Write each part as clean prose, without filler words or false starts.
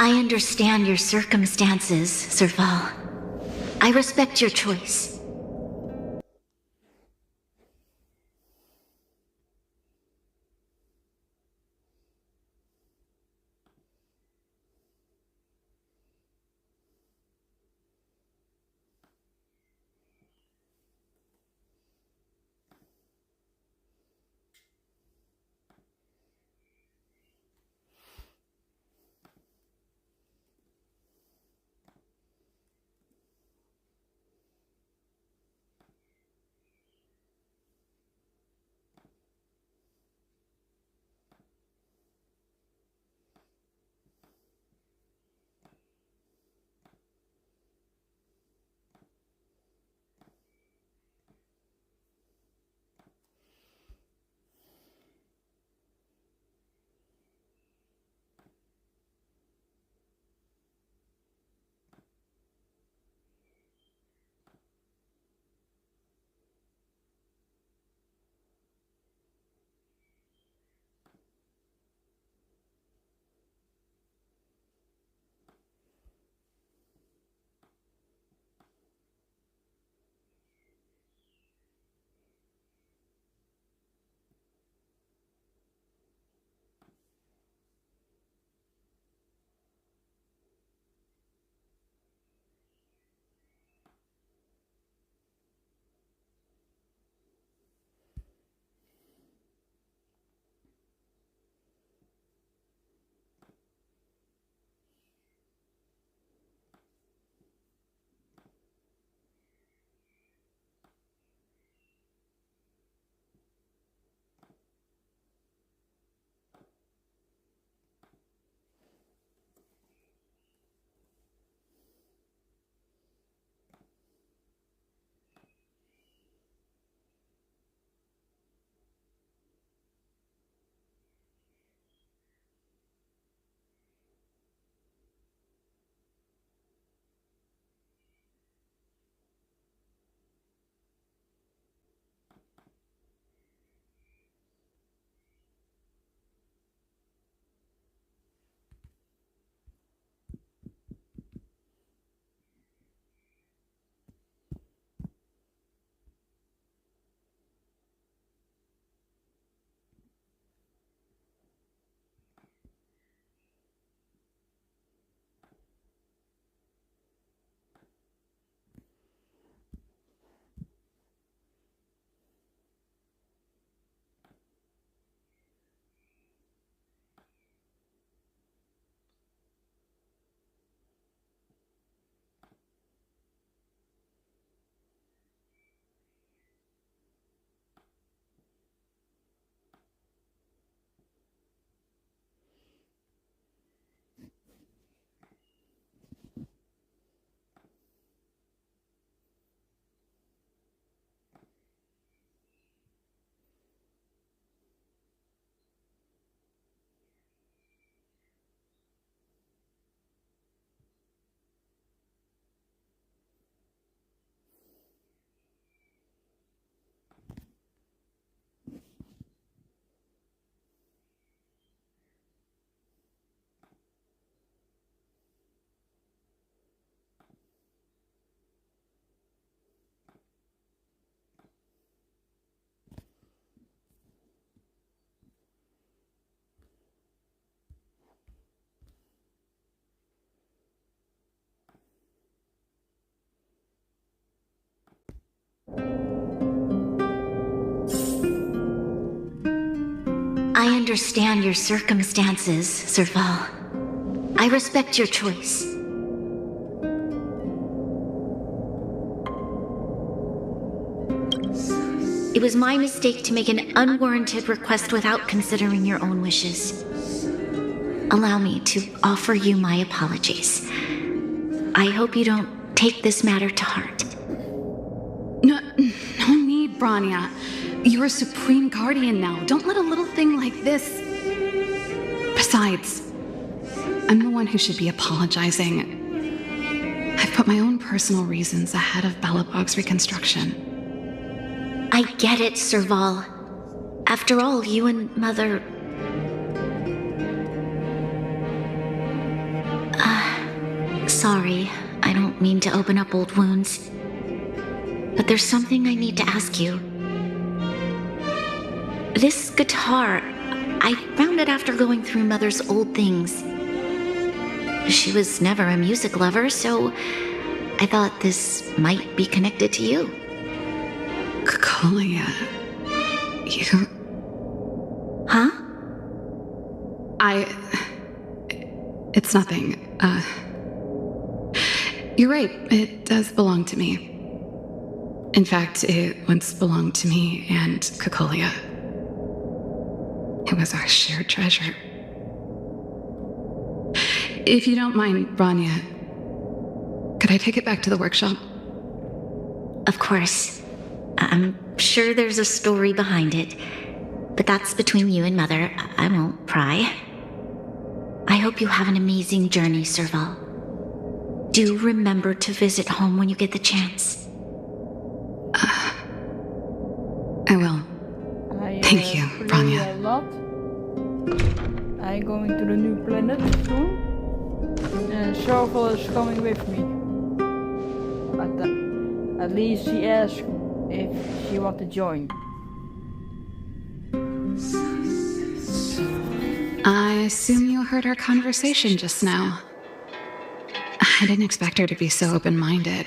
I understand your circumstances, Serval. I respect your choice. I understand your circumstances, Serval. I respect your choice. It was my mistake to make an unwarranted request without considering your own wishes. Allow me to offer you my apologies. I hope you don't take this matter to heart. No need, Branya. You're a supreme guardian now. Don't let a little thing like this... Besides, I'm the one who should be apologizing. I've put my own personal reasons ahead of Balabog's reconstruction. I get it, Serval. After all, you and Mother... sorry. I don't mean to open up old wounds. But there's something I need to ask you. This guitar, I found it after going through Mother's old things. She was never a music lover, so I thought this might be connected to you. Cocolia, you... Huh? It's nothing. You're right, it does belong to me. In fact, it once belonged to me and Cocolia. It was our shared treasure. If you don't mind, Branya, could I take it back to the workshop? Of course. I'm sure there's a story behind it, but that's between you and Mother. I won't pry. I hope you have an amazing journey, Serval. Do remember to visit home when you get the chance. I will. Thank you, Branya. A lot. I'm going to the new planet soon. And Serval is coming with me. At least she asked if she wants to join. I assume you heard our conversation just now. I didn't expect her to be so open-minded.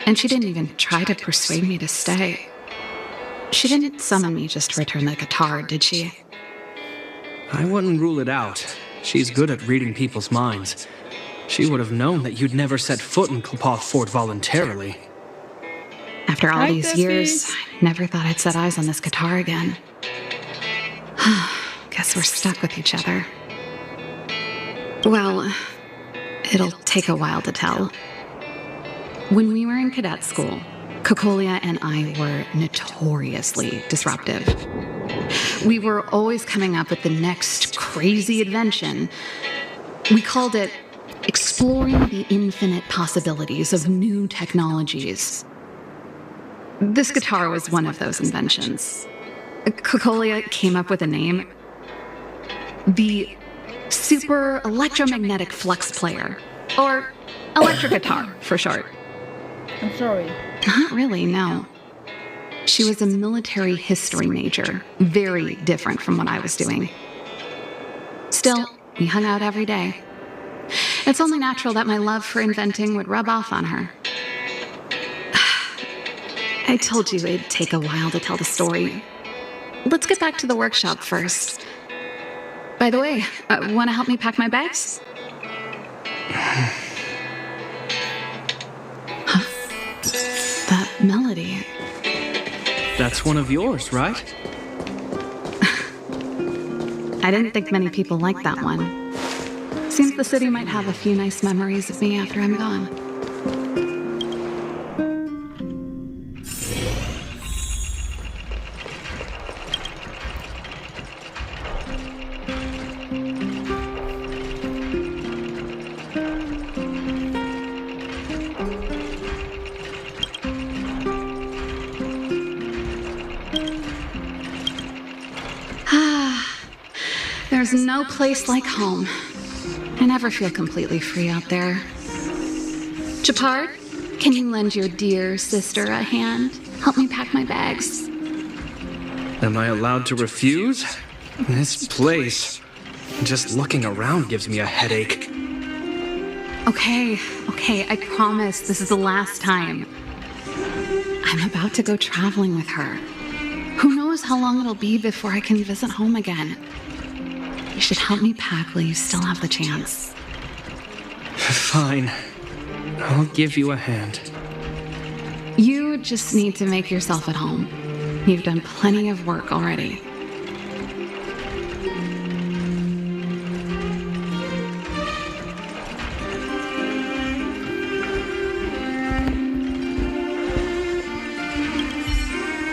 And she didn't even try to persuade me to stay. She didn't summon me just to return the guitar, did she? I wouldn't rule it out. She's good at reading people's minds. She would have known that you'd never set foot in Klopoth Fort voluntarily. After all Hi, these Bessie. years, I never thought I'd set eyes on this guitar again. Guess we're stuck with each other. Well, it'll take a while to tell. When we were in cadet school, Cocolia and I were notoriously disruptive. We were always coming up with the next crazy invention. We called it exploring the infinite possibilities of new technologies. This guitar was one of those inventions. Cocolia came up with a name. The Super Electromagnetic Flux Player, or electric guitar for short. I'm sorry. Not really, no. She was a military history major, very different from what I was doing. Still, we hung out every day. It's only natural that my love for inventing would rub off on her. I told you it'd take a while to tell the story. Let's get back to the workshop first. By the way, want to help me pack my bags? Huh? That melody. That's one of yours, right? I didn't think many people liked that one. Seems the city might have a few nice memories of me after I'm gone. There's no place like home. I never feel completely free out there. Chapard, can you lend your dear sister a hand? Help me pack my bags. Am I allowed to refuse? This place, just looking around gives me a headache. Okay, I promise this is the last time. I'm about to go traveling with her. Who knows how long it'll be before I can visit home again. You should help me pack while you still have the chance. Fine. I'll give you a hand. You just need to make yourself at home. You've done plenty of work already.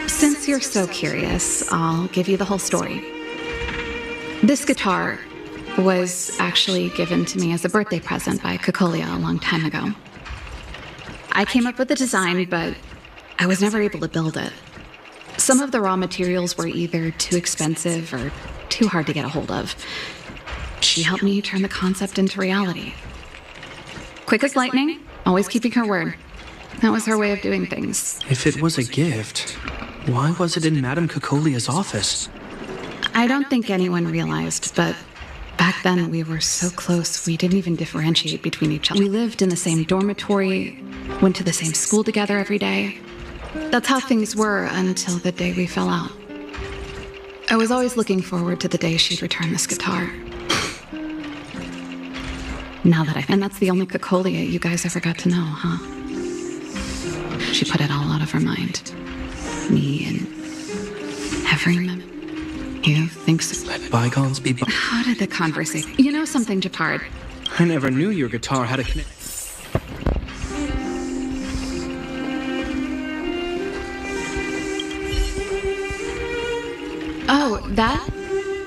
Since you're so curious, I'll give you the whole story. This guitar was actually given to me as a birthday present by Cocolia a long time ago. I came up with the design, but I was never able to build it. Some of the raw materials were either too expensive or too hard to get a hold of. She helped me turn the concept into reality. Quick as lightning, always keeping her word. That was her way of doing things. If it was a gift, why was it in Madame Cocolia's office? I don't think anyone realized, but back then we were so close we didn't even differentiate between each other. We lived in the same dormitory, went to the same school together every day. That's how things were until the day we fell out. I was always looking forward to the day she'd return this guitar. And that's the only Cocolia you guys ever got to know, huh? She put it all out of her mind. Me and every member. You think so? Let bygones be How did the conversation... You know something, Japard? I never knew your guitar had a connection. Oh, that?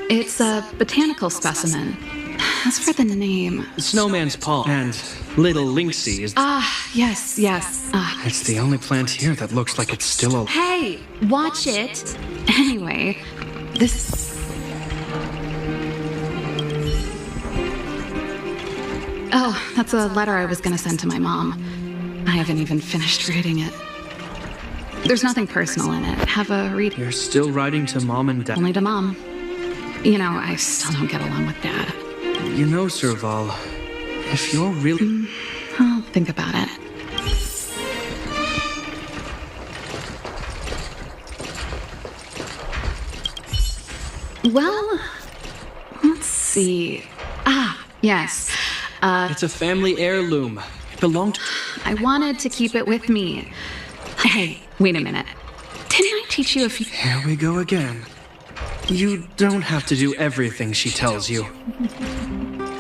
It's a botanical specimen. As for the name... Snowman's paw and Little Lynxie is... Yes. It's the only plant here that looks like it's still alive. Hey, watch it. Anyway, this... Oh, that's a letter I was gonna send to my mom. I haven't even finished reading it. There's nothing personal in it. Have a read. You're still writing to Mom and Dad? Only to Mom. You know, I still don't get along with Dad. You know, Serval, if you're really... I'll think about it. Well, let's see. Yes. It's a family heirloom. It belonged to... I wanted to keep it with me. Hey, wait a minute. Didn't I teach you a few... Here we go again. You don't have to do everything she tells you.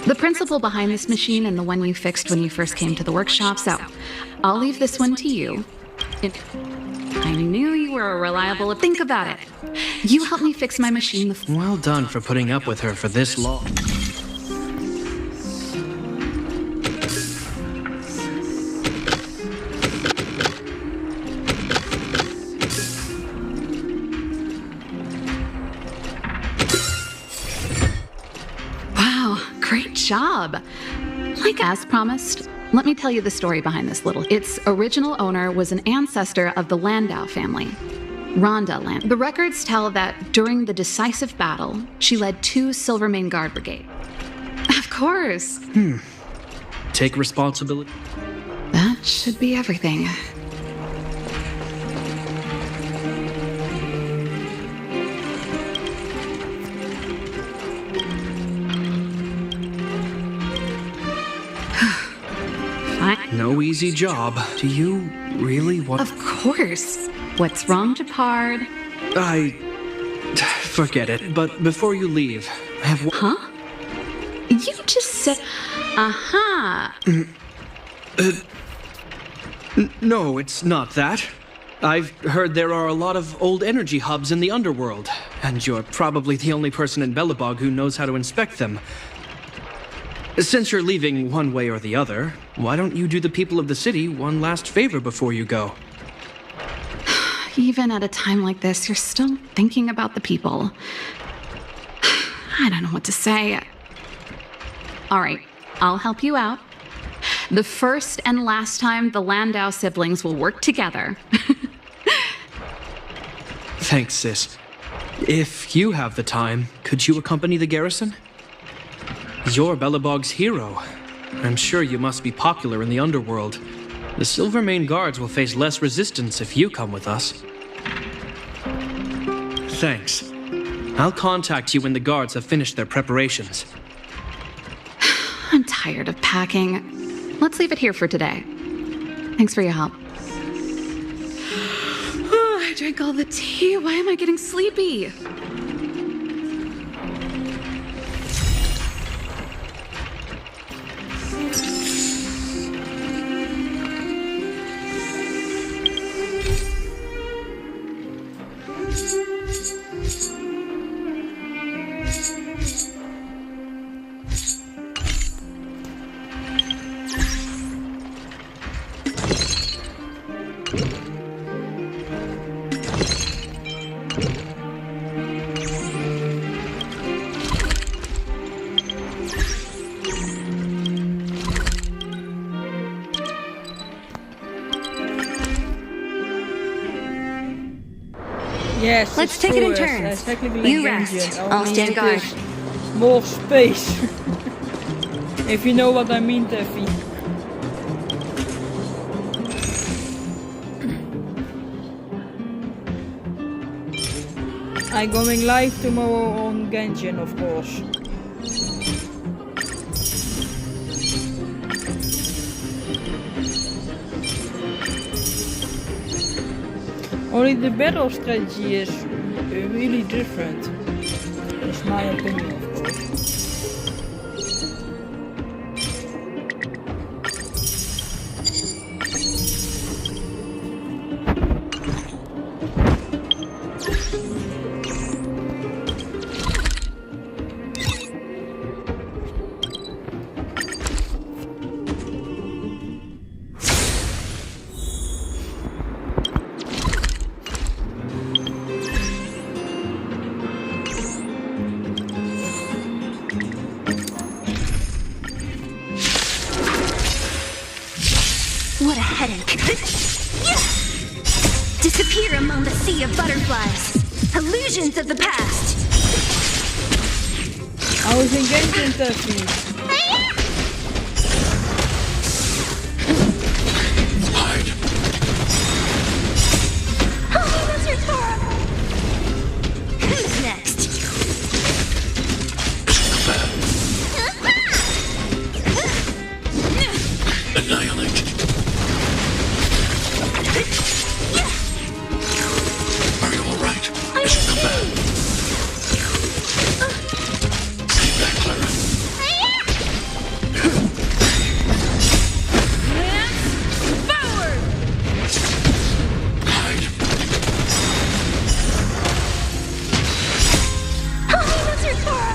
The principle behind this machine and the one you fixed when you first came to the workshop, so I'll leave this one to you. I knew you were a reliable... Think about it. You helped me fix my machine Well done for putting up with her for this long. Great job. Like as promised, let me tell you the story behind this little. Its original owner was an ancestor of the Landau family, Rhonda Landau. The records tell that during the decisive battle, she led 2 Silvermane Guard Brigade. Of course. Take responsibility. That should be everything. No easy job. Do you really want... Of course. What's wrong, Japard? Forget it. But before you leave, I have... Huh? You just said... No, it's not that. I've heard there are a lot of old energy hubs in the underworld, and you're probably the only person in Belobog who knows how to inspect them. Since you're leaving one way or the other, why don't you do the people of the city one last favor before you go? Even at a time like this, you're still thinking about the people. I don't know what to say. All right, I'll help you out. The first and last time the Landau siblings will work together. Thanks, sis. If you have the time, could you accompany the garrison? You're Belobog's hero. I'm sure you must be popular in the underworld. The Silvermane Guards will face less resistance if you come with us. Thanks. I'll contact you when the guards have finished their preparations. I'm tired of packing. Let's leave it here for today. Thanks for your help. I drank all the tea. Why am I getting sleepy? Yes, Let's it's take it in true, turns. exactly like You rest. Genshin, I'll only stand it guard. is more space. If you know what I mean, Teffy. I'm going live tomorrow on Genshin, of course. Only the battle strategy is really different. That's my opinion, of course. What a headache. Disappear among the sea of butterflies. Illusions of the past. I was in Genshin, Teffy. Oh, that's your Tora. Who's next? Annihilate. Are you alright? I'm okay. Stay back, Clara. Forward! Hide. Oh, that's your Tora.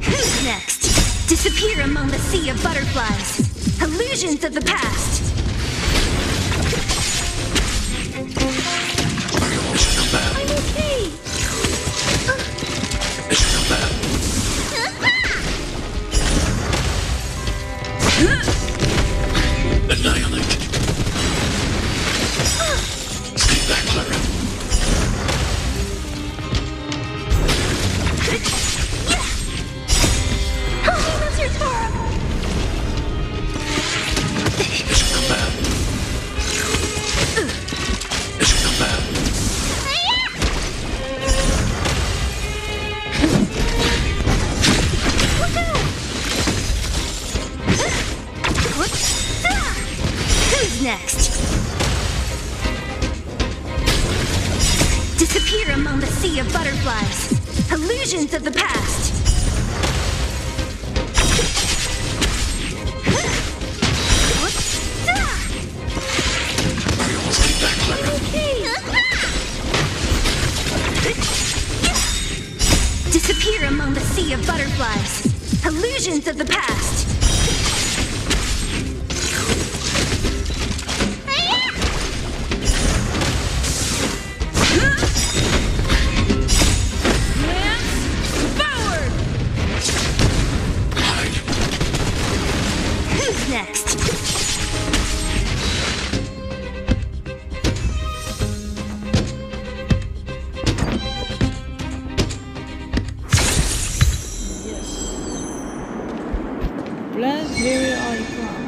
Who's next? Disappear among the sea of butterflies. Illusions of the past. Are you alright? Come back. I'm okay. Come back. Annihilate. Stay back, Clara. Oh, that's your Tora. Come back. Come back. Who's next? Disappear among the sea of butterflies. Illusions of the past. Are you all stay back, Clara? Disappear among the sea of butterflies. Illusions of the past. Forward! Hide. Who's next? Planet Hero icon.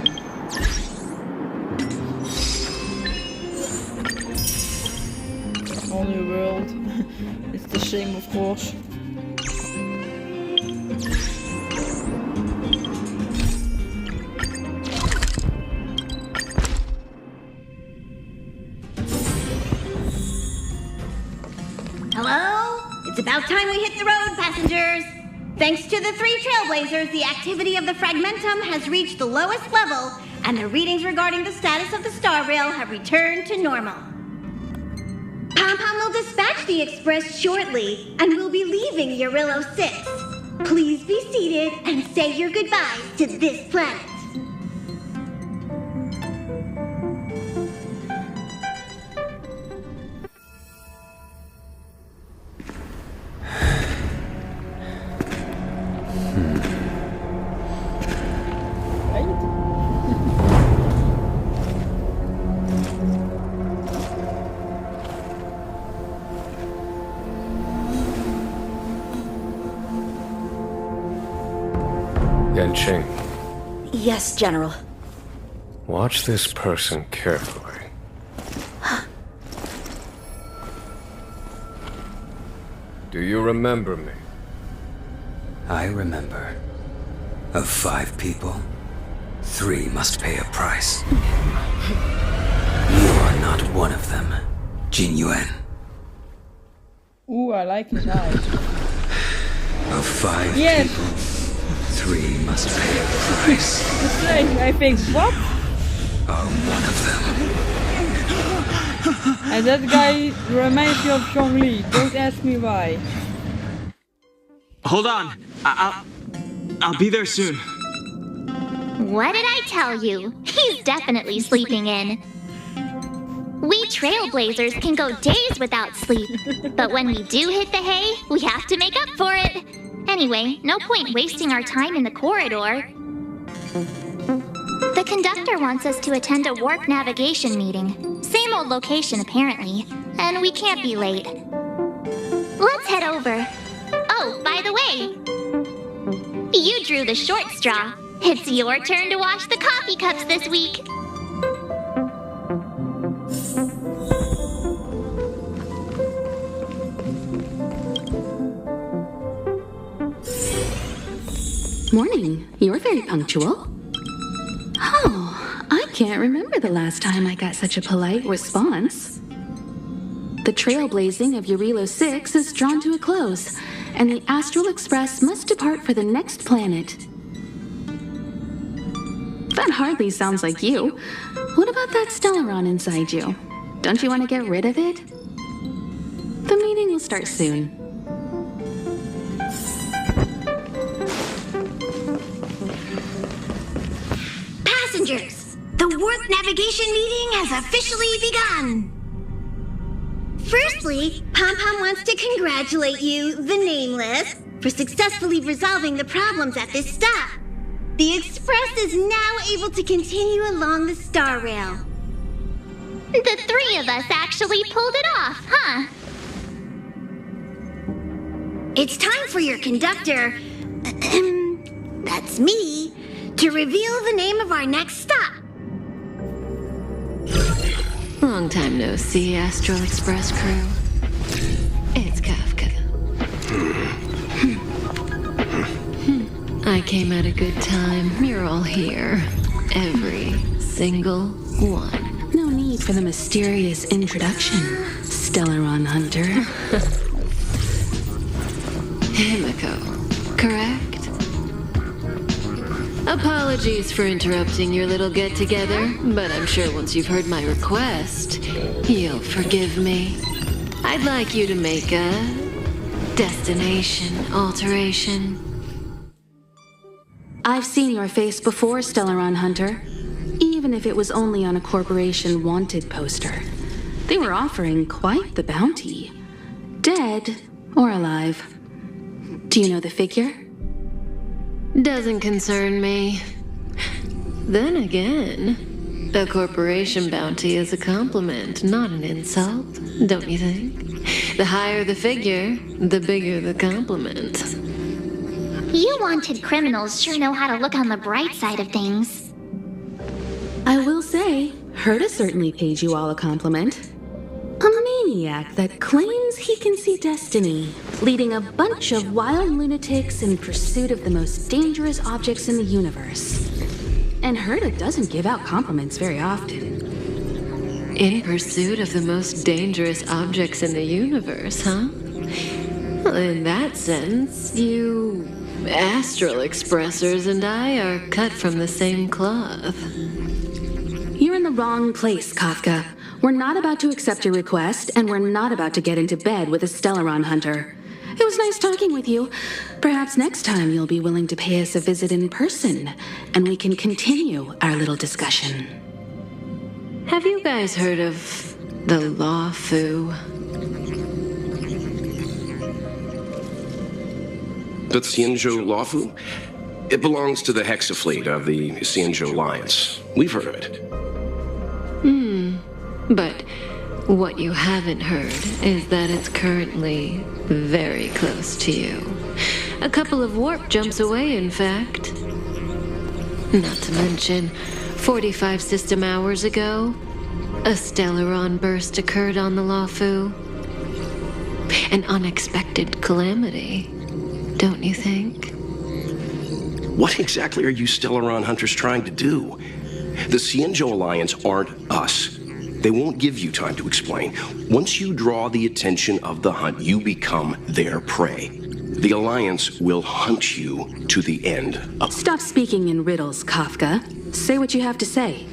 Whole new world. It's the same, of course. Hello? It's about time we hit the road, passengers. Thanks to the 3 trailblazers, the activity of the Fragmentum has reached the lowest level, and the readings regarding the status of the Starrail have returned to normal. Pom-Pom will dispatch the express shortly, and we'll be leaving Urillo 6. Please be seated and say your goodbyes to this planet. Yanqing, Yes, General. watch this person carefully. Do you remember me? I remember. Of 5 people, 3 must pay a price. You are not one of them, Jin Yuan. Ooh, I like his eyes. Of 5 Yes. people, 3 must pay a price. It's like, I think, what? Are one of them. And that guy reminds me of Zhongli. Don't ask me why. Hold on. I'll be there soon. What did I tell you? He's definitely sleeping in. We trailblazers can go days without sleep, but when we do hit the hay, we have to make up for it. Anyway, no point wasting our time in the corridor. The conductor wants us to attend a warp navigation meeting. Same old location, apparently, and we can't be late. Let's head over. Oh, by the way, you drew the short straw. It's your turn to wash the coffee cups this week. Morning. You're very punctual. Oh, I can't remember the last time I got such a polite response. The trailblazing of Urilo 6 is drawn to a close, and the Astral Express must depart for the next planet. That hardly sounds like you. What about that Stellaron inside you? Don't you want to get rid of it? The meeting will start soon. Passengers, the warp navigation meeting has officially begun. Firstly, Pom-Pom wants to congratulate you, the Nameless, for successfully resolving the problems at this stop. The Express is now able to continue along the Starrail. The 3 of us actually pulled it off, huh? It's time for your conductor, that's me, to reveal the name of our next stop. Long time no see, Astral Express crew. It's Kafka. I came at a good time. You're all here. Every single one. No need for the mysterious introduction, Stellaron Hunter. Himiko, correct? Apologies for interrupting your little get-together, but I'm sure once you've heard my request, you'll forgive me. I'd like you to make a destination alteration. I've seen your face before, Stellaron Hunter. Even if it was only on a corporation wanted poster. They were offering quite the bounty. Dead or alive. Do you know the figure? Doesn't concern me. Then again, a corporation bounty is a compliment, not an insult, don't you think? The higher the figure, the bigger the compliment. You wanted criminals sure know how to look on the bright side of things. I will say, Herta certainly paid you all a compliment. A maniac that claims he can see destiny, leading a bunch of wild lunatics in pursuit of the most dangerous objects in the universe. And Herta doesn't give out compliments very often. In pursuit of the most dangerous objects in the universe, huh? Well, in that sense, you Astral Expressers and I are cut from the same cloth. You're in the wrong place, Kafka. We're not about to accept your request, and we're not about to get into bed with a Stellaron Hunter. It was nice talking with you. Perhaps next time you'll be willing to pay us a visit in person, and we can continue our little discussion. Have you guys heard of the Law Fu? The Xianzhou Lawfu? It belongs to the Hexafleet of the Xianzhou Alliance. We've heard of it. But what you haven't heard is that it's currently very close to you. A couple of warp jumps away, in fact. Not to mention, 45 system hours ago, a Stellaron burst occurred on the Lafu. An unexpected calamity, don't you think? What exactly are you Stellaron hunters trying to do? The Cienjo Alliance aren't us. They won't give you time to explain. Once you draw the attention of the hunt, you become their prey. The Alliance will hunt you to the end of... Stop speaking in riddles, Kafka. Say what you have to say.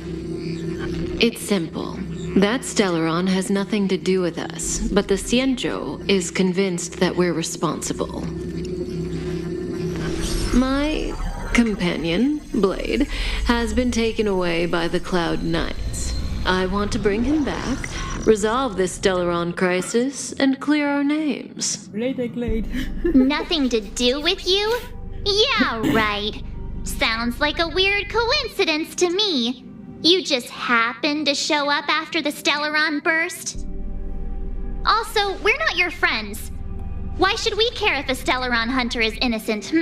It's simple. That Stellaron has nothing to do with us, but the Cienjo is convinced that we're responsible. My companion, Blade, has been taken away by the Cloud Knights. I want to bring him back, resolve this Stellaron crisis, and clear our names. Blade. Nothing to do with you? Yeah, right. Sounds like a weird coincidence to me. You just happened to show up after the Stellaron burst? Also, we're not your friends. Why should we care if a Stellaron hunter is innocent,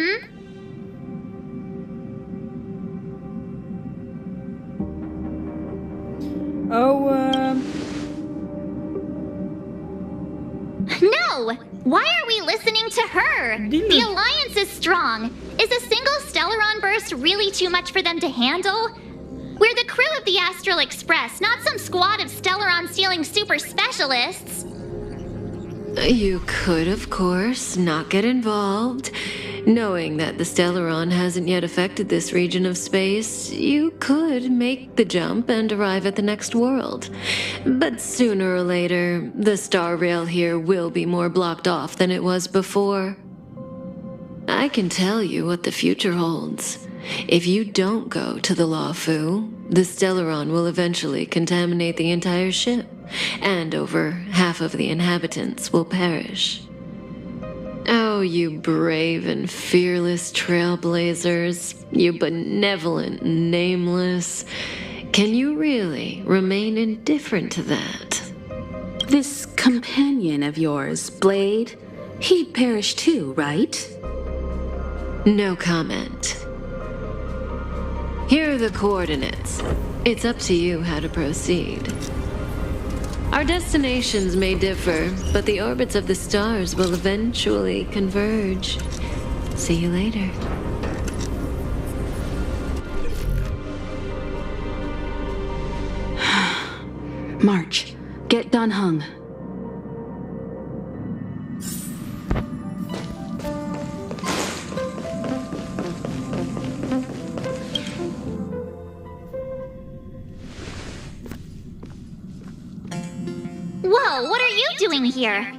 No! Why are we listening to her? The Alliance is strong. Is a single Stellaron burst really too much for them to handle? We're the crew of the Astral Express, not some squad of Stellaron-stealing super specialists. You could, of course, not get involved. Knowing that the Stellaron hasn't yet affected this region of space, you could make the jump and arrive at the next world. But sooner or later, the Starrail here will be more blocked off than it was before. I can tell you what the future holds. If you don't go to the Lafu, the Stellaron will eventually contaminate the entire ship, and over half of the inhabitants will perish. Oh, you brave and fearless trailblazers, you benevolent nameless. Can you really remain indifferent to that? This companion of yours, Blade, he'd perish too, right? No comment. Here are the coordinates. It's up to you how to proceed. Our destinations may differ, but the orbits of the stars will eventually converge. See you later. March, get Dan Heng. Whoa, what are you doing here?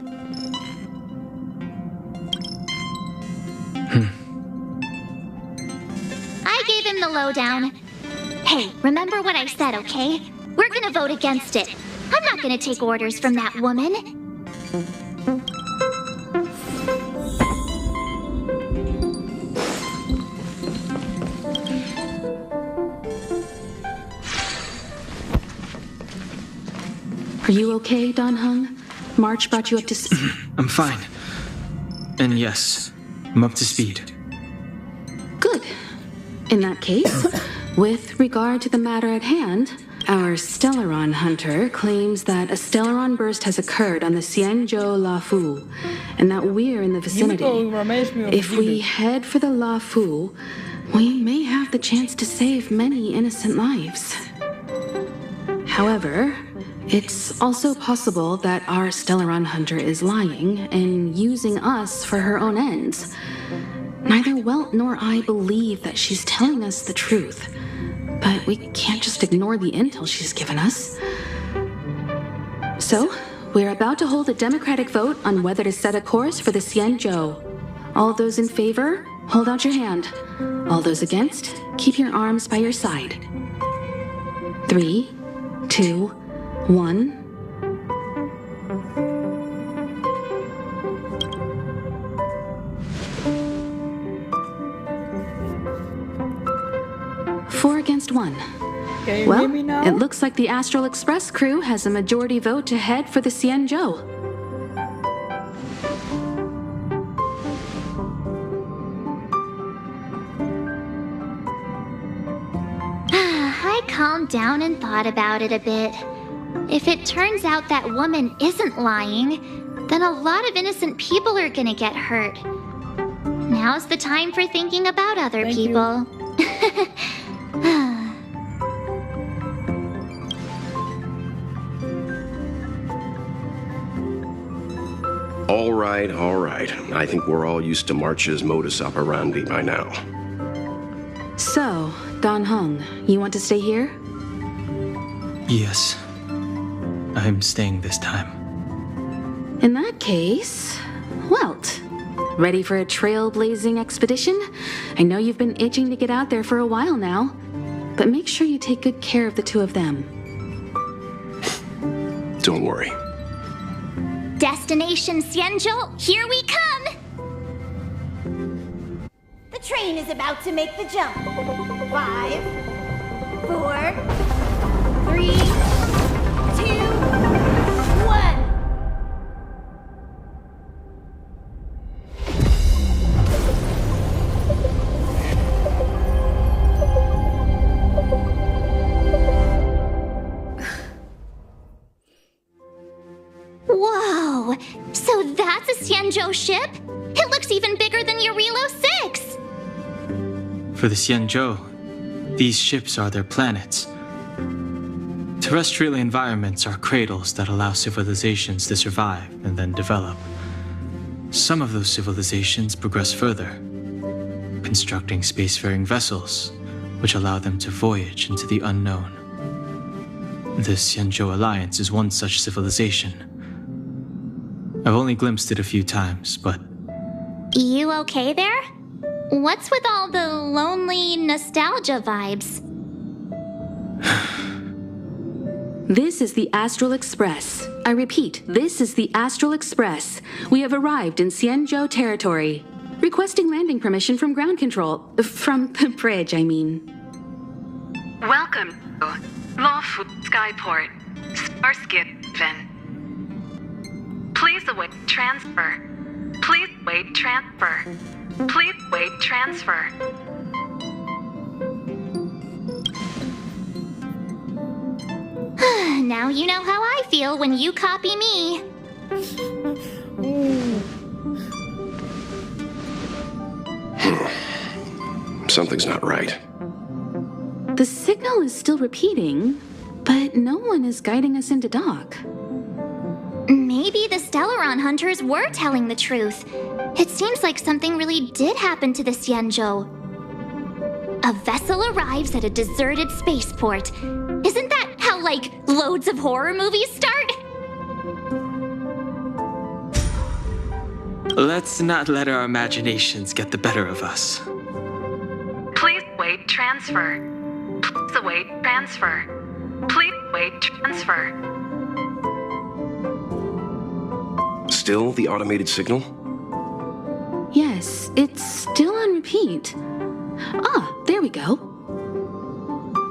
I gave him the lowdown. Hey, remember what I said, okay? We're gonna vote against it. I'm not gonna take orders from that woman. Are you okay, Dan Heng? March brought you up to speed. I'm fine. And yes, I'm up to speed. Good. In that case, with regard to the matter at hand, our Stellaron hunter claims that a Stellaron burst has occurred on the Cienjo Lafu, and that we're in the vicinity. If we head for the Lafu, we may have the chance to save many innocent lives. However, it's also possible that our Stellaron hunter is lying and using us for her own ends. Neither Welt nor I believe that she's telling us the truth, but we can't just ignore the intel she's given us. So, we're about to hold a democratic vote on whether to set a course for the Cienjo. All those in favor, hold out your hand. All those against, keep your arms by your side. 3, 2, 1. Four against 1. Well, it looks like the Astral Express crew has a majority vote to head for the Cienjo. calmed down and thought about it a bit. If it turns out that woman isn't lying, then a lot of innocent people are gonna get hurt. Now's the time for thinking about other people. All right, all right. I think we're all used to March's modus operandi by now. So, Don Hung, you want to stay here? Yes. I'm staying this time. In that case, Welt, ready for a trailblazing expedition? I know you've been itching to get out there for a while now, but make sure you take good care of the two of them. Don't worry. Destination Xianzhou, here we come! The train is about to make the jump. 5, 4, 3, 2, 1. Whoa! So that's a Xianzhou ship? It looks even bigger than Eurilo 6! For the Xianzhou, these ships are their planets. Terrestrial environments are cradles that allow civilizations to survive and then develop. Some of those civilizations progress further, constructing spacefaring vessels, which allow them to voyage into the unknown. The Xianzhou Alliance is one such civilization. I've only glimpsed it a few times, but... You okay there? What's with all the lonely nostalgia vibes? This is the Astral Express. I repeat, this is the Astral Express. We have arrived in Xianzhou territory. Requesting landing permission from ground control. From the bridge, I mean. Welcome to Lawfu Skyport, Starskin. Please await transfer. Please wait transfer. Please wait transfer. Now you know how I feel when you copy me. Something's not right. The signal is still repeating, but no one is guiding us into dock. Maybe the Stellaron hunters were telling the truth. It seems like something really did happen to the Xianzhou. A vessel arrives at a deserted spaceport. Isn't that how, like, loads of horror movies start? Let's not let our imaginations get the better of us. Please wait transfer. Please await transfer. Please wait transfer. Still the automated signal? Yes, it's still on repeat. Ah, there we go.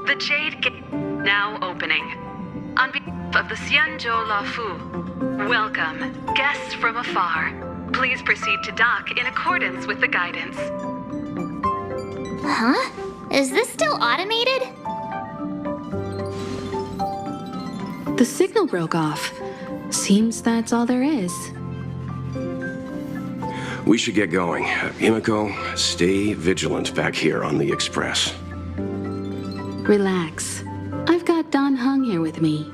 The Jade Gate now opening. On behalf of the Xianzhou Lawfu, welcome, guests from afar. Please proceed to dock in accordance with the guidance. Huh? Is this still automated? The signal broke off. Seems that's all there is. We should get going. Himiko, stay vigilant back here on the Express. Relax. I've got Don Hung here with me.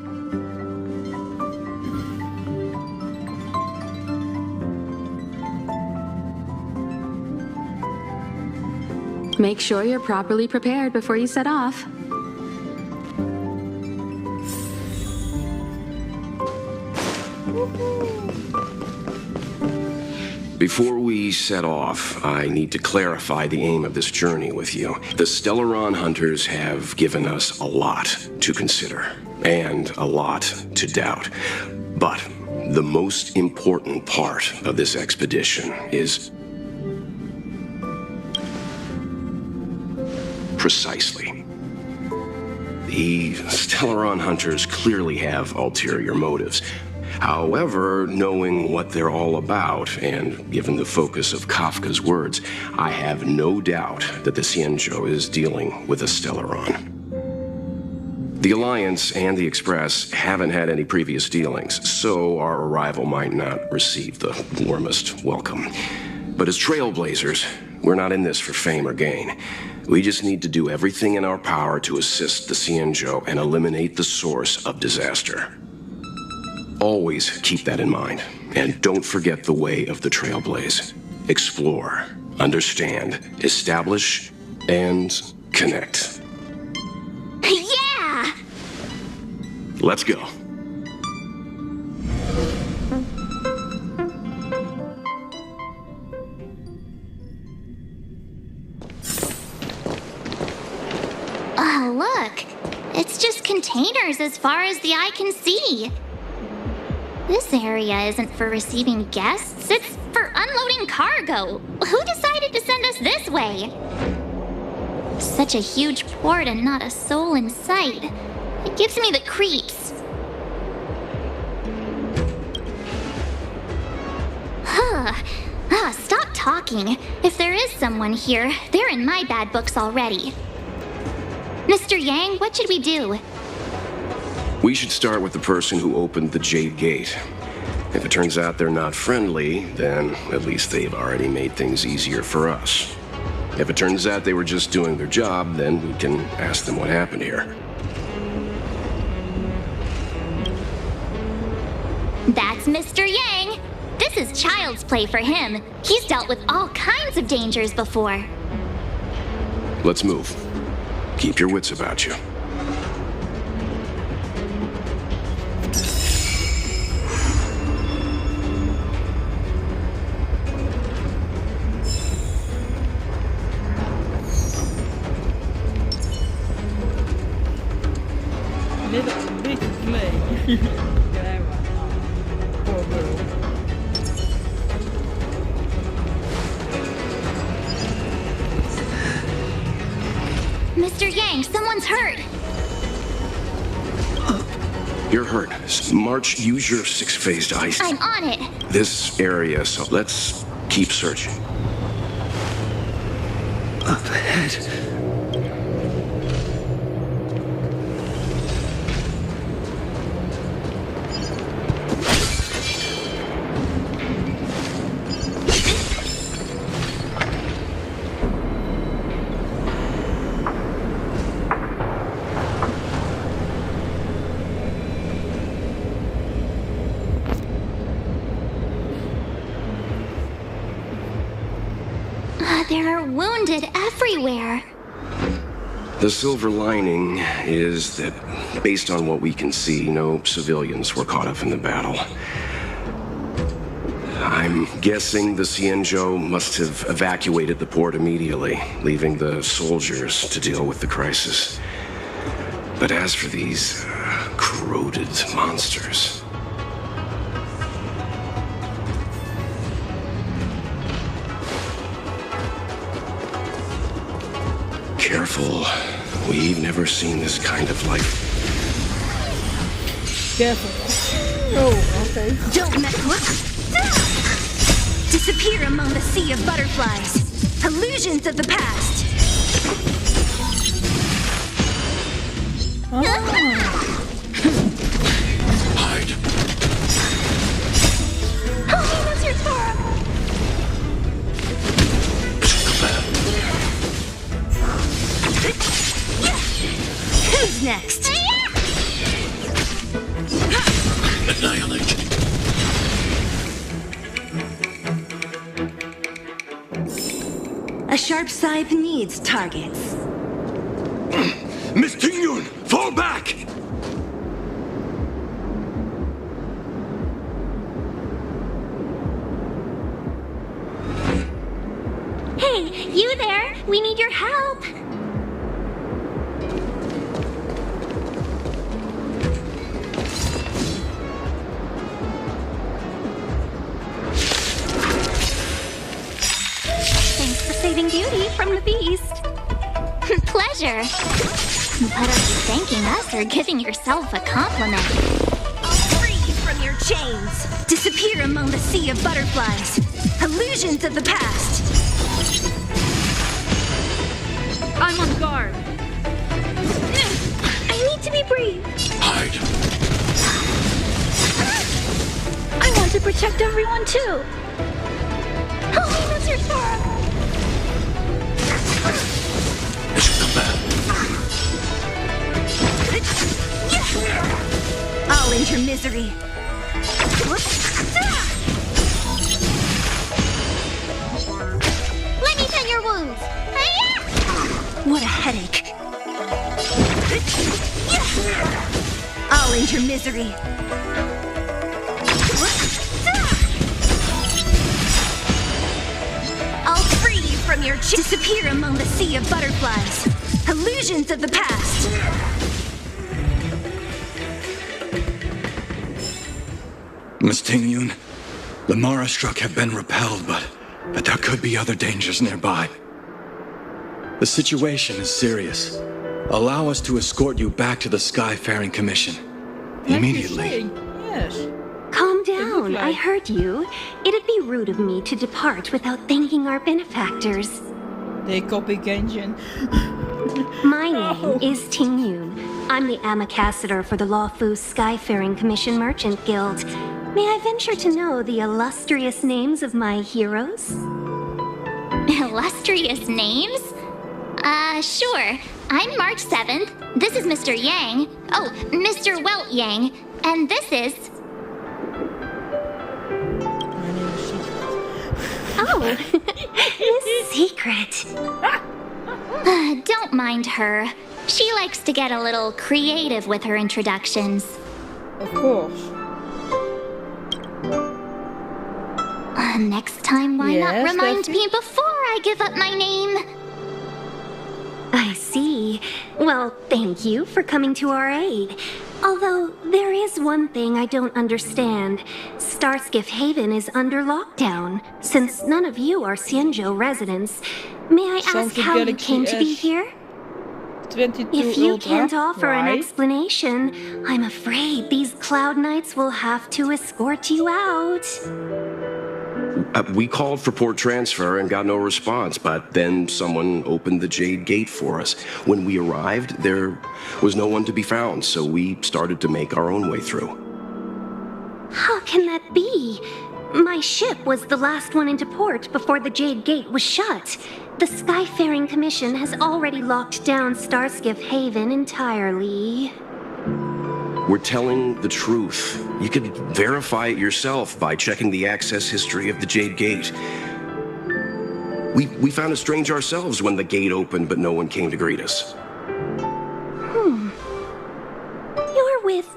Make sure you're properly prepared before you set off. Before we set off, I need to clarify the aim of this journey with you. The Stellaron hunters have given us a lot to consider, and a lot to doubt. But the most important part of this expedition is precisely. The Stellaron hunters clearly have ulterior motives. However, knowing what they're all about, and given the focus of Kafka's words, I have no doubt that the Xianzhou is dealing with a Stellaron. The Alliance and the Express haven't had any previous dealings, so our arrival might not receive the warmest welcome. But as trailblazers, we're not in this for fame or gain. We just need to do everything in our power to assist the Xianzhou and eliminate the source of disaster. Always keep that in mind, and don't forget the way of the Trailblaze. Explore, understand, establish, and connect. Yeah! Let's go. Oh, look. It's just containers as far as the eye can see. This area isn't for receiving guests, it's for unloading cargo. Who decided to send us this way? Such a huge port and not a soul in sight. It gives me the creeps. Stop talking. If there is someone here, they're in my bad books already. Mr. Yang, what should we do? We should start with the person who opened the Jade Gate. If it turns out they're not friendly, then at least they've already made things easier for us. If it turns out they were just doing their job, then we can ask them what happened here. That's Mr. Yang. This is child's play for him. He's dealt with all kinds of dangers before. Let's move. Keep your wits about you. Little bit play. Poor girl. Mr. Yang, someone's hurt. You're hurt. March, use your six-phased ice. I'm on it. This area, so let's keep searching. Up ahead. There are wounded everywhere. The silver lining is that, based on what we can see, no civilians were caught up in the battle. I'm guessing the Xianzhou must have evacuated the port immediately, leaving the soldiers to deal with the crisis. But as for these corroded monsters... Careful. We've never seen this kind of life. Careful. Oh, okay. Don't mess with. Disappear among the sea of butterflies. Illusions of the past. Hide. Oh, that's your Torah. Who's next? Annihilate. A sharp scythe needs targets. Miss Tingyun, fall back! Hey, you there? We need your help. Thanks for saving Beauty from the beast. Pleasure. But are you thanking us or giving yourself a compliment? Free from your chains. Disappear among the sea of butterflies. Illusions of the past. I'm on guard. I need need to be brave. Hide. I want to protect everyone too. Help me, Mr. Star. It should come back. I'll end your misery. Let me tend your wounds. What a headache. I'll end your misery. I'll free you from your disappear among the sea of butterflies. Illusions of the past. Miss Ting-Yun, the Mara struck have been repelled, but there could be other dangers nearby. The situation is serious. Allow us to escort you back to the Skyfaring Commission. Immediately. Yes. Calm down. I heard you. It'd be rude of me to depart without thanking our benefactors. They copy Genshin. My name is Ting-Yun. I'm the ambassador for the Lawfu Skyfaring Commission Merchant Guild. May I venture to know the illustrious names of my heroes? Illustrious names? Sure. I'm March 7th. This is Mr. Yang. Oh, Mr. Welt Yang. And this is... Oh, Miss Secret. Don't mind her. She likes to get a little creative with her introductions. Of course. Next time, why not Yes, remind Daphne? me before I give up my name? I see. Well, thank you for coming to our aid. Although, there is one thing I don't understand. Starskiff Haven is under lockdown. Since none of you are Xianzhou residents, may I ask Samsung how you Galaxy came to be S here? 22 If you Ultra. can't offer an Why? explanation, I'm afraid these Cloud Knights will have to escort you out. We called for port transfer and got no response, but then someone opened the Jade Gate for us. When we arrived, there was no one to be found, so we started to make our own way through. How can that be? My ship was the last one into port before the Jade Gate was shut. The Skyfaring Commission has already locked down Starskiff Haven entirely. We're telling the truth. You could verify it yourself by checking the access history of the Jade Gate. We found it strange ourselves when the gate opened, but no one came to greet us. You're with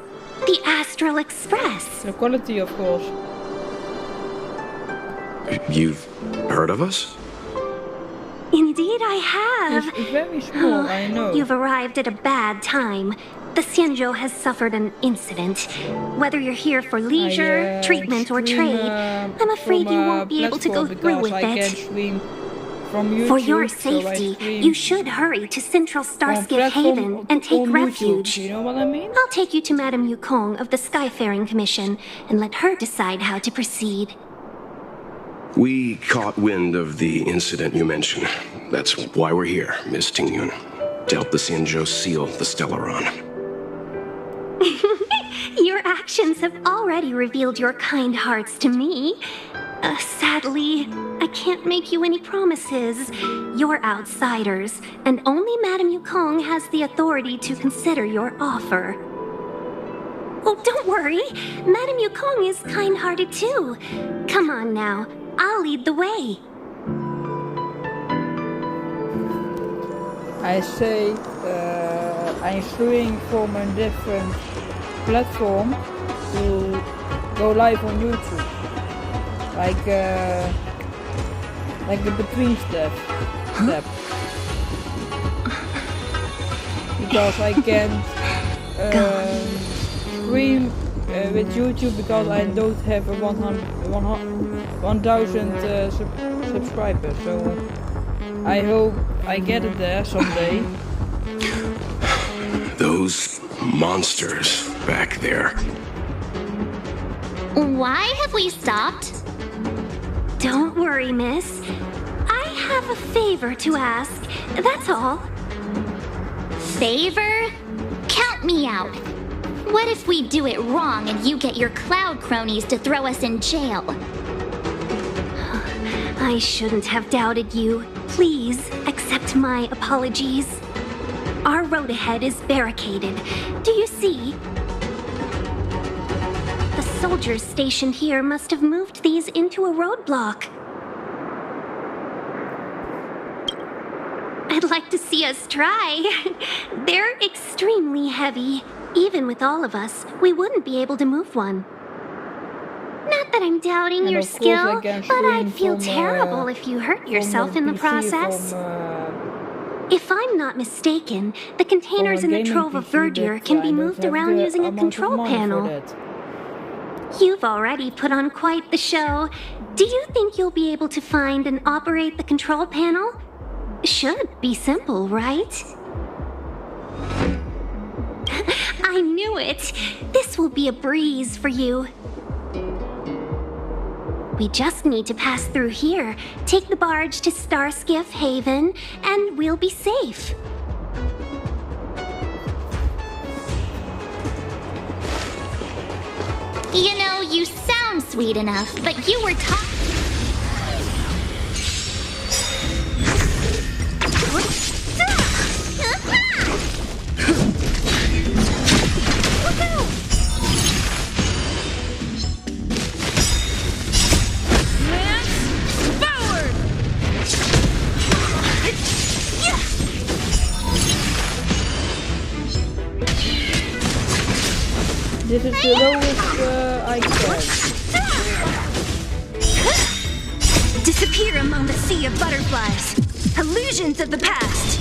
the Astral Express. The quality, of course. You've heard of us? Indeed, I have. It's very small, I know. You've arrived at a bad time. The Xianzhou has suffered an incident. Whether you're here for leisure, treatment, or trade, I'm afraid you won't be able to go through with it. YouTube, For your so I safety, stream you should hurry to Central Starskiff platform Haven and take on refuge. YouTube, you know what I mean? I'll take you to Madame Yukong of the Skyfaring Commission and let her decide how to proceed. We caught wind of the incident you mentioned. That's why we're here, Miss Ting-Yun. To help the Xianzhou seal the Stellaron. Your actions have already revealed your kind hearts to me. Sadly, I can't make you any promises. You're outsiders, and only Madame Yukong has the authority to consider your offer. Oh, don't worry. Madame Yukong is kind-hearted too. Come on now. I'll lead the way. I say I'm streaming from a different platform to go live on YouTube. Like the between step. Because I can't stream with YouTube because I don't have a 1,000 subscribers. So I hope I get it there someday. Those monsters back there. Why have we stopped? Don't worry, miss. I have a favor to ask. That's all. Favor? Count me out. What if we do it wrong and you get your cloud cronies to throw us in jail? I shouldn't have doubted you. Please accept my apologies. Our road ahead is barricaded. Do you see? The soldiers stationed here must have moved these into a roadblock. I'd like to see us try. They're extremely heavy. Even with all of us, we wouldn't be able to move one. Not that I'm doubting your skill, but I'd feel terrible if you hurt yourself in the process. If I'm not mistaken, the containers in the Trove of Verdure can be moved around using a control panel. You've already put on quite the show. Do you think you'll be able to find and operate the control panel? Should be simple, right? I knew it! This will be a breeze for you. We just need to pass through here, take the barge to Starskiff Haven, and we'll be safe. You know, you sound sweet enough, but you were talking. This is the lowest I can. Disappear among the sea of butterflies. Illusions of the past.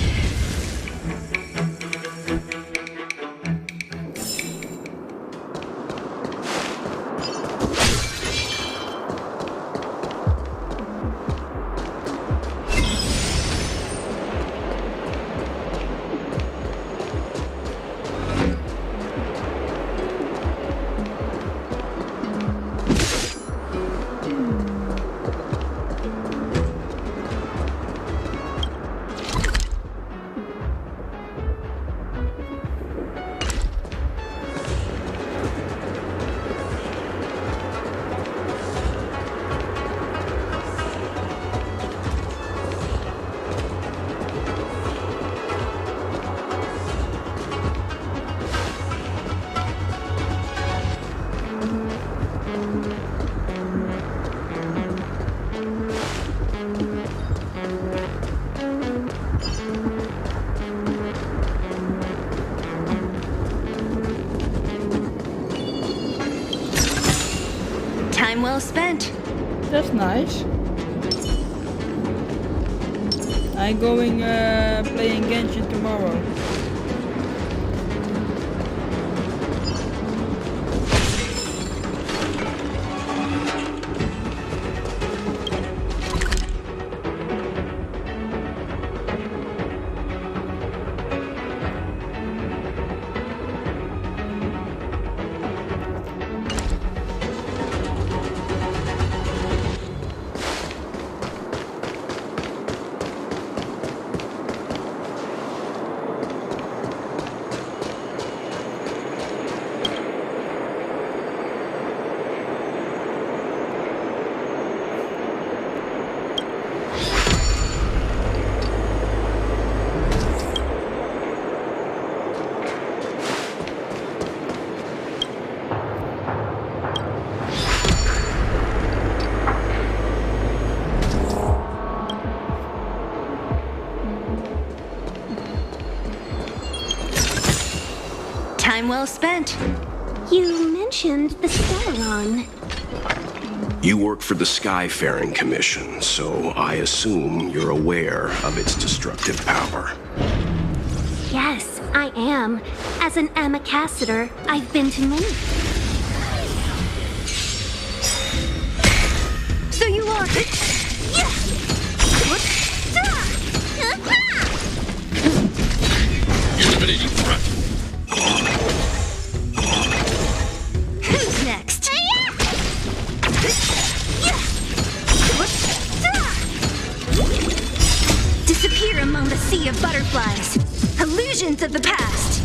Time well spent. That's nice. I'm going playing Genshin tomorrow. Time well spent. You mentioned the Starrail. You work for the Skyfaring Commission, so I assume you're aware of its destructive power. Yes, I am. As an ambassador, I've been to many. So you are... Eliminating threat. Who's next? Disappear among the sea of butterflies. Illusions of the past.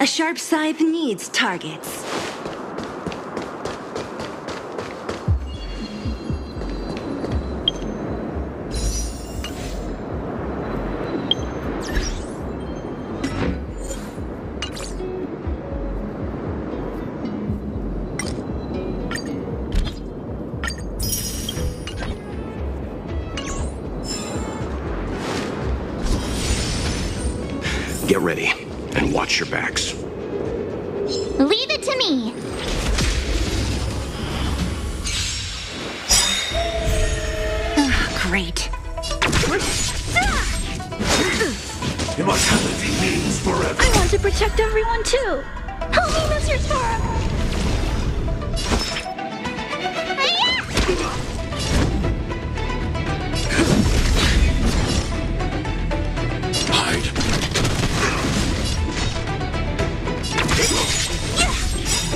A sharp scythe needs targets. Get ready, and watch your backs. Leave it to me. Great. Immortality means forever. I want to protect everyone too. Help me, Mr. Storm.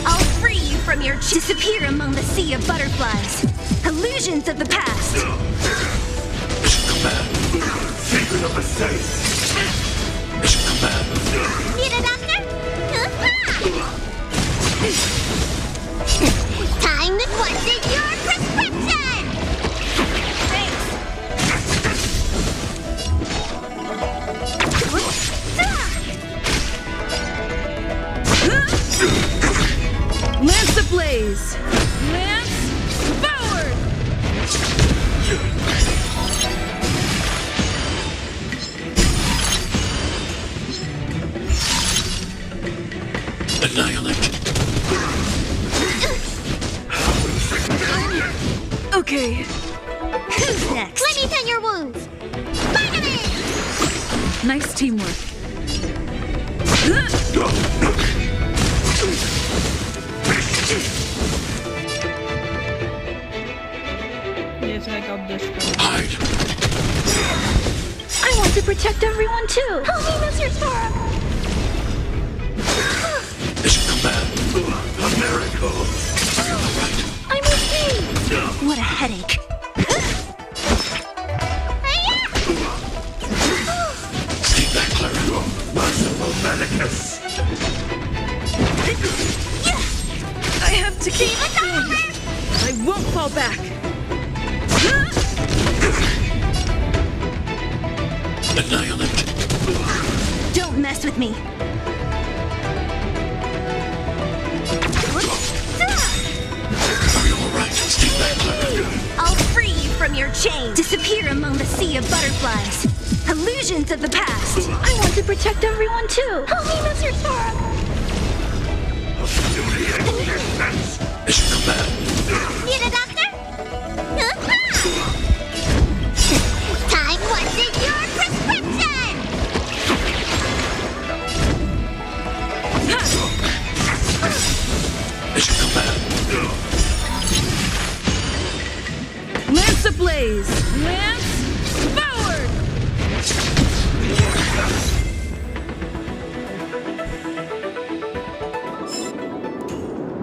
I'll free you from your disappear among the sea of butterflies. Illusions of the past. Secret of the safe. Need a doctor? Time to question your prescription! Lance ablaze! Lance forward! Annihilate. Okay. Who's next? Let me tend your wounds. Vitamin! Nice teamwork. Yes, I got this one. I want to protect everyone too. Help me, Mr. Storm. A miracle. I'm okay. What a headache. Stay back, Clara. Merciful Medicus. I have to keep going. I won't fall back. Annihilate. Don't mess with me. Are you alright? Stay back, Clara. I'll free you from your chains. Disappear among the sea of butterflies. Illusions of the past. I want to protect everyone too. Help me, Mr. Storm. Need a doctor? Time wasted your prescription! Lance ablaze! Lance forward!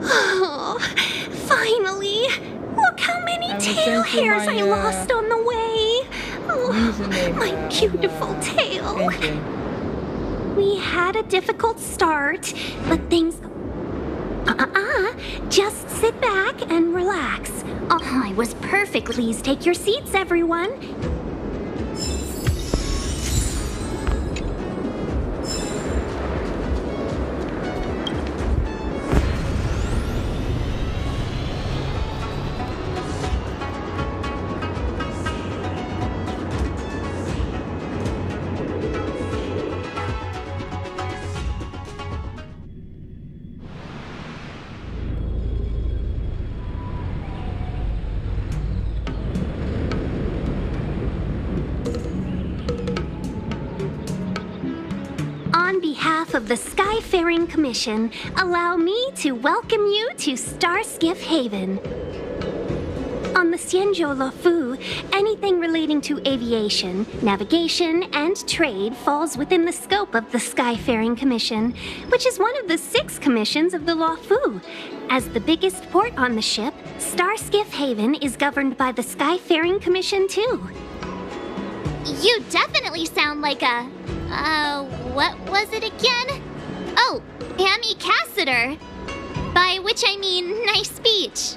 Oh, finally! Look how many tail hairs I lost on the way! Oh, my beautiful tail! We had a difficult start, but things... Just sit back and relax. Oh, I was perfect. Please take your seats, everyone. On behalf of the Skyfaring Commission, allow me to welcome you to Starskiff Haven. On the Xianzhou Luofu, anything relating to aviation, navigation, and trade falls within the scope of the Skyfaring Commission, which is one of the 6 commissions of the Luofu. As the biggest port on the ship, Starskiff Haven is governed by the Skyfaring Commission too. You definitely sound like a... what was it again? Oh, Amy Cassiter. By which I mean nice speech.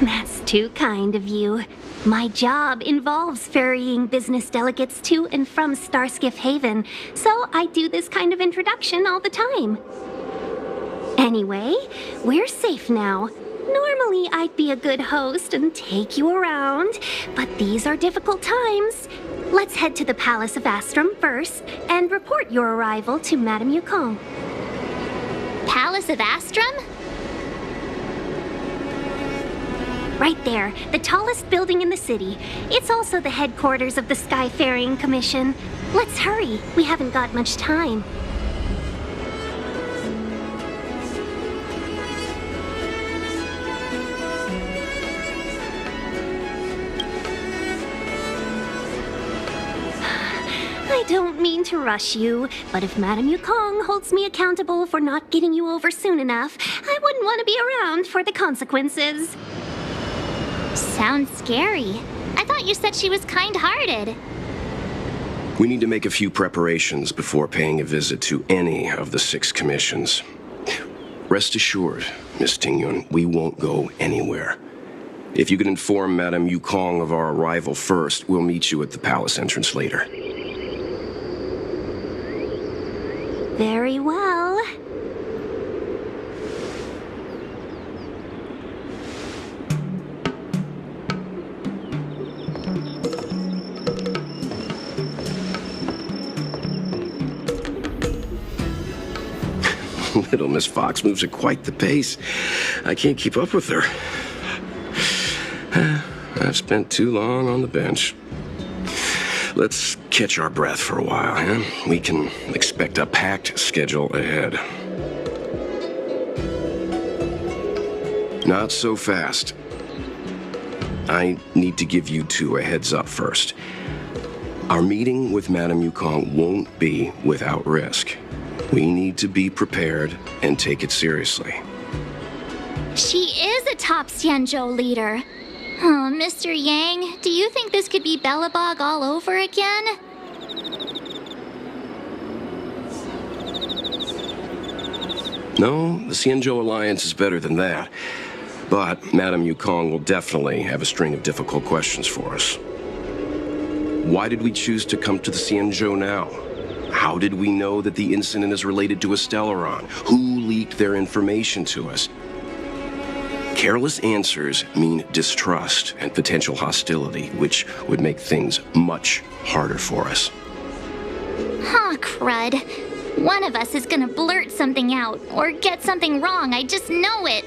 That's too kind of you. My job involves ferrying business delegates to and from Starskiff Haven, so I do this kind of introduction all the time. Anyway, we're safe now. Normally, I'd be a good host and take you around, but these are difficult times. Let's head to the Palace of Astrum first and report your arrival to Madame Yukong. Palace of Astrum? Right there, the tallest building in the city. It's also the headquarters of the Skyfaring Commission. Let's hurry, we haven't got much time. I don't mean to rush you, but if Madame Yukong holds me accountable for not getting you over soon enough, I wouldn't want to be around for the consequences. Sounds scary. I thought you said she was kind-hearted. We need to make a few preparations before paying a visit to any of the 6 commissions. Rest assured, Miss Tingyun, we won't go anywhere. If you could inform Madame Yukong of our arrival first, we'll meet you at the palace entrance later. Very well. Little Miss Fox moves at quite the pace. I can't keep up with her. I've spent too long on the bench. Let's catch our breath for a while, huh? We can expect a packed schedule ahead. Not so fast. I need to give you 2 a heads up first. Our meeting with Madame Yukong won't be without risk. We need to be prepared and take it seriously. She is a top Xianzhou leader. Oh, Mr. Yang, do you think this could be Belobog all over again? No, the Xianzhou Alliance is better than that. But Madame Yukong will definitely have a string of difficult questions for us. Why did we choose to come to the Xianzhou now? How did we know that the incident is related to a Stellaron? Who leaked their information to us? Careless answers mean distrust and potential hostility, which would make things much harder for us. Huh, crud. One of us is gonna blurt something out, or get something wrong, I just know it.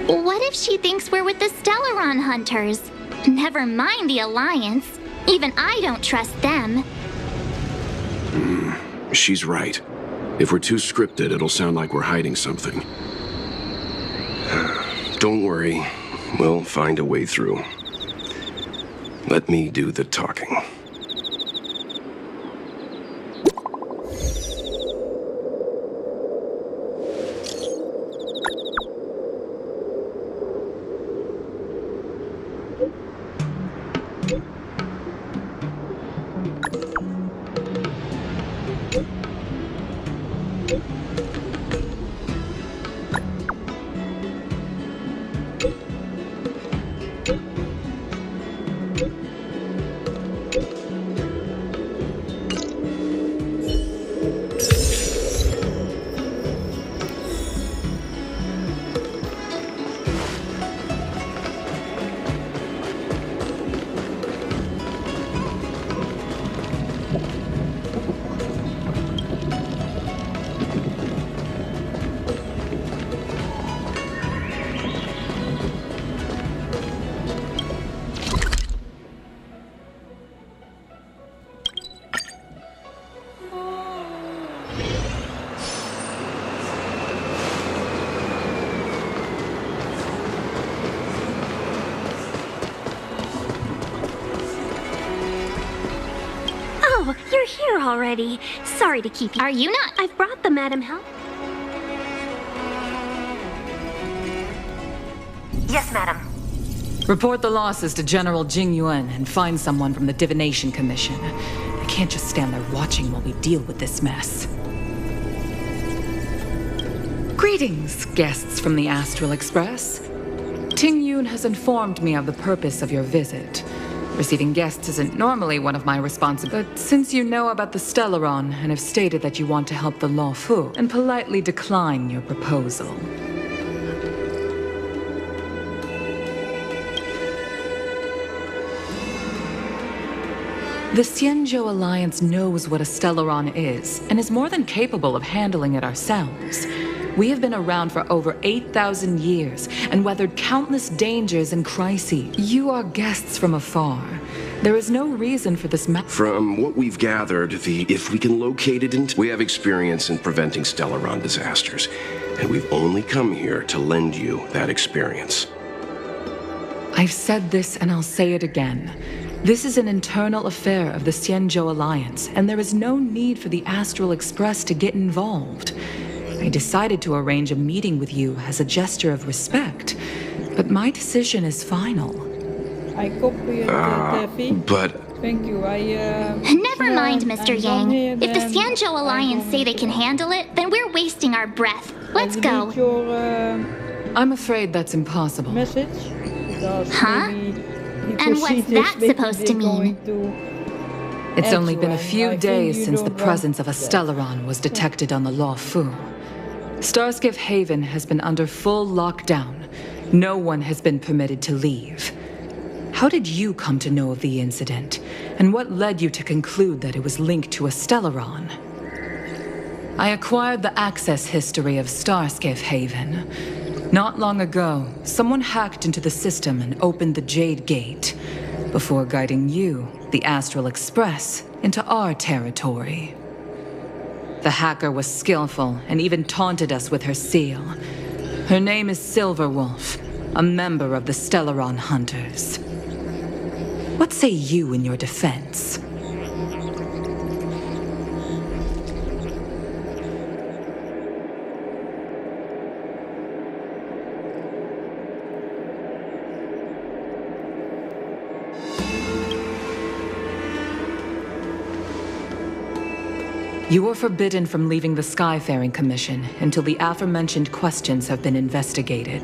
What if she thinks we're with the Stellaron hunters? Never mind the Alliance. Even I don't trust them. She's right. If we're too scripted, it'll sound like we're hiding something. Don't worry. We'll find a way through. Let me do the talking. Oh, you're here already. Sorry to keep you. Are you not? I've brought the Madam help. Yes, madam. Report the losses to General Jing Yuan and find someone from the Divination Commission. I can't just stand there watching while we deal with this mess. Greetings, guests from the Astral Express. Ting Yun has informed me of the purpose of your visit. Receiving guests isn't normally one of my responsibilities, but since you know about the Stellaron and have stated that you want to help the Law Fu, and politely decline your proposal. The Xianzhou Alliance knows what a Stellaron is, and is more than capable of handling it ourselves. We have been around for over 8,000 years, and weathered countless dangers and crises. You are guests from afar. There is no reason for this From what we've gathered, if we can locate it, we have experience in preventing Stellaron disasters, and we've only come here to lend you that experience. I've said this and I'll say it again. This is an internal affair of the Xianzhou Alliance, and there is no need for the Astral Express to get involved. I decided to arrange a meeting with you as a gesture of respect, but my decision is final. I copy it, but... Thank you, Never mind, Mr. Yang. If the Xianzhou Alliance say they can handle it, then we're wasting our breath. Let's go. I'm afraid that's impossible. Message? Huh? And what's that supposed to mean? It's only been a few days since the presence of a Stellaron was detected on the Law Fu. Starskiff Haven has been under full lockdown. No one has been permitted to leave. How did you come to know of the incident? And what led you to conclude that it was linked to a Stellaron? I acquired the access history of Starskiff Haven. Not long ago, someone hacked into the system and opened the Jade Gate, before guiding you, the Astral Express, into our territory. The hacker was skillful and even taunted us with her seal. Her name is Silverwolf, a member of the Stellaron Hunters. What say you in your defense? You are forbidden from leaving the Skyfaring Commission until the aforementioned questions have been investigated.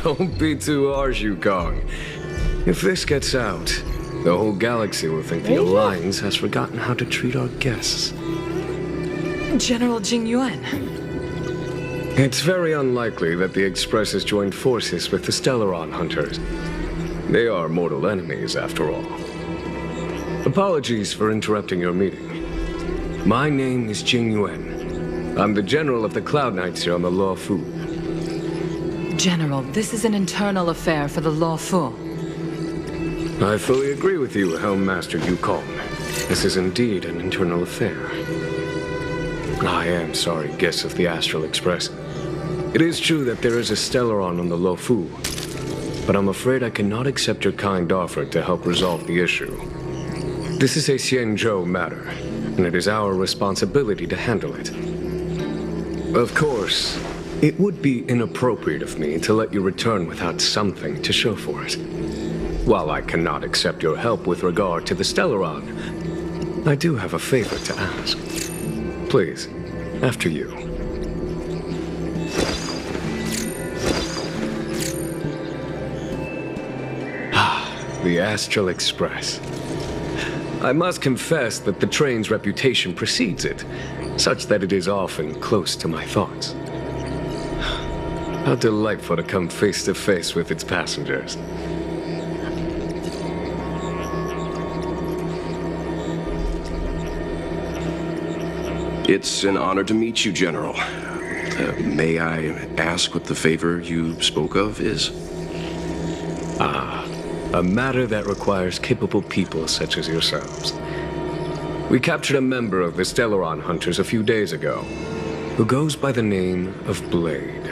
Don't be too harsh, Yukong. If this gets out, the whole galaxy will think the Alliance has forgotten how to treat our guests. General Jing Yuan. It's very unlikely that the Express has joined forces with the Stellaron Hunters. They are mortal enemies, after all. Apologies for interrupting your meeting. My name is Jing Yuan. I'm the General of the Cloud Knights here on the Law Fu. General, this is an internal affair for the Law Fu. I fully agree with you, Helm Master Yukong. This is indeed an internal affair. I am sorry, guests of the Astral Express. It is true that there is a Stellaron on the Law Fu, but I'm afraid I cannot accept your kind offer to help resolve the issue. This is a Xianzhou matter, and it is our responsibility to handle it. Of course, it would be inappropriate of me to let you return without something to show for it. While I cannot accept your help with regard to the Stellaron, I do have a favor to ask. Please, after you. The Astral Express. I must confess that the train's reputation precedes it, such that it is often close to my thoughts. How delightful to come face to face with its passengers. It's an honor to meet you, General. May I ask what the favor you spoke of is? A matter that requires capable people such as yourselves. We captured a member of the Stellaron Hunters a few days ago, who goes by the name of Blade.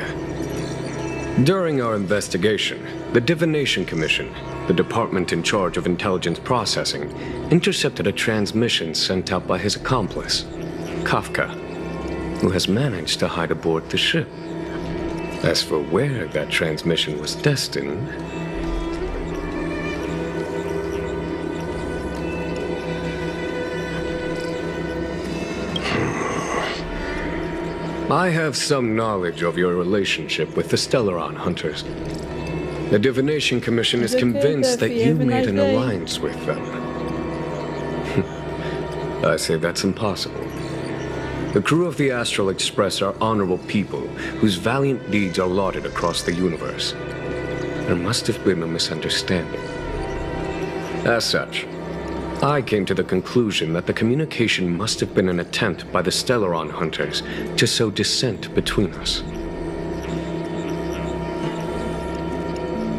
During our investigation, the Divination Commission, the department in charge of intelligence processing, intercepted a transmission sent out by his accomplice, Kafka, who has managed to hide aboard the ship. As for where that transmission was destined, I have some knowledge of your relationship with the Stellaron Hunters. The Divination Commission is convinced that you made an alliance with them. I say that's impossible. The crew of the Astral Express are honorable people whose valiant deeds are lauded across the universe. There must have been a misunderstanding. As such, I came to the conclusion that the communication must have been an attempt by the Stellaron Hunters to sow dissent between us.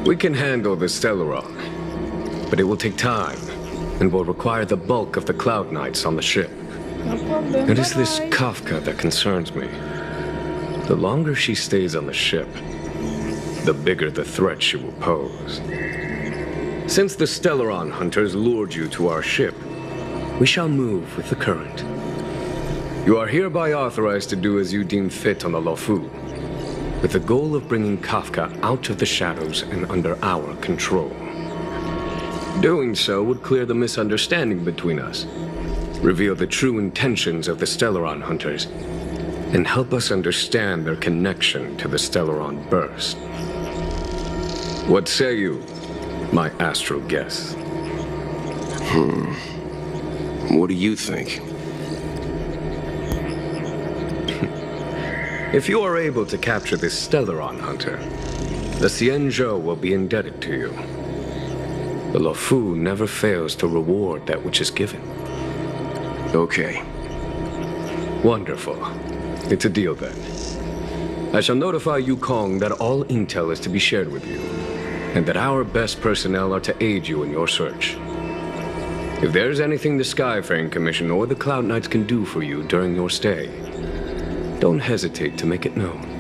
We can handle the Stellaron, but it will take time and will require the bulk of the Cloud Knights on the ship. It is this Kafka that concerns me. The longer she stays on the ship, the bigger the threat she will pose. Since the Stellaron Hunters lured you to our ship, we shall move with the current. You are hereby authorized to do as you deem fit on the Lofu, with the goal of bringing Kafka out of the shadows and under our control. Doing so would clear the misunderstanding between us, reveal the true intentions of the Stellaron Hunters, and help us understand their connection to the Stellaron Burst. What say you, my astral guest? What do you think? If you are able to capture this Stellaron Hunter, the Xianzhou will be indebted to you. The Lofu never fails to reward that which is given. Okay. Wonderful. It's a deal then. I shall notify Yukong that all intel is to be shared with you, and that our best personnel are to aid you in your search. If there's anything the Skyfaring Commission or the Cloud Knights can do for you during your stay, don't hesitate to make it known.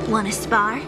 Want to spar?